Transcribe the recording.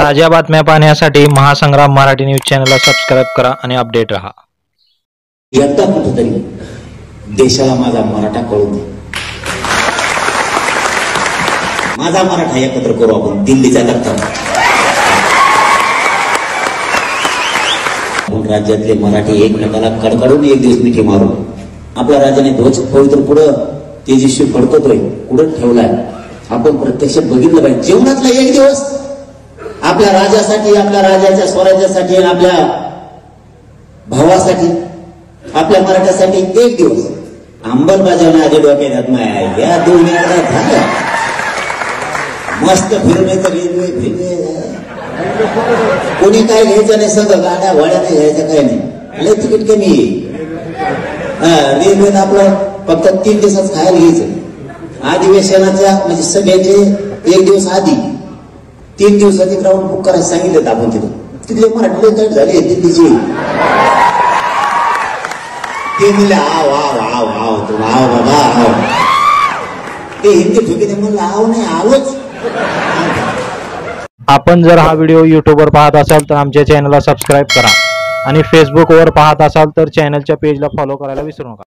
ताज्या बातम्या पाहण्यासाठी महासंग्राम मराठी न्यूज चॅनलला सबस्क्राइब करा आणि अपडेट रहा। यंदा कुठेतरी देशाला माझा मराठा कळून दे। माझा मराठा एकत्र करू आपण दिल्लीच्या दत्तात। आपण राज्यातले मराठी एकमेकाला कडकडून एक दिवस मिठी मारू। आपल्या राजाने ध्वज पवित्र पुढे तेजस्वी फडकतोय पुढे ठेवलाय। आपण प्रत्यक्ष बघितलं पाहिजे। जीवनातला एक दिवस आपल्या राजासाठी, आपल्या राजाच्या स्वराज्यासाठी, आपल्या भावासाठी, आपल्या मराठ्यासाठी एक दिवस अंमलबजावणी आधी डोक्यात नाही। या दुनियाला झालं मस्त फिरणे तर रेल्वे फिरणे कोणी काय घ्यायचं नाही, सगळं गाड्या घोड्या नाही घ्यायचं, काय नाही, लय तिकीट कमी आहे। रेल्वेत आपलं फक्त 3 दिवसाच खायला घ्यायचं। अधिवेशनाच्या म्हणजे सगळ्याचे एक दिवस आधी 3 दिवसात एक राऊंड बुक करायला सांगितलं आपण तिथं। तिथले मराठी लय झाले दिल्लीचे ते म्हणले आव आव आव आव तू आव बाबा आव। ते हिंदी ठोकीने म्हणलं आव नाही आवच। आपण जर हा व्हिडिओ YouTube वर पाहत असाल तर आमच्या चॅनलला सबस्क्राइब करा आणि Facebook वर पाहत असाल तर चॅनलच्या पेजला फॉलो करायला विसरू नका।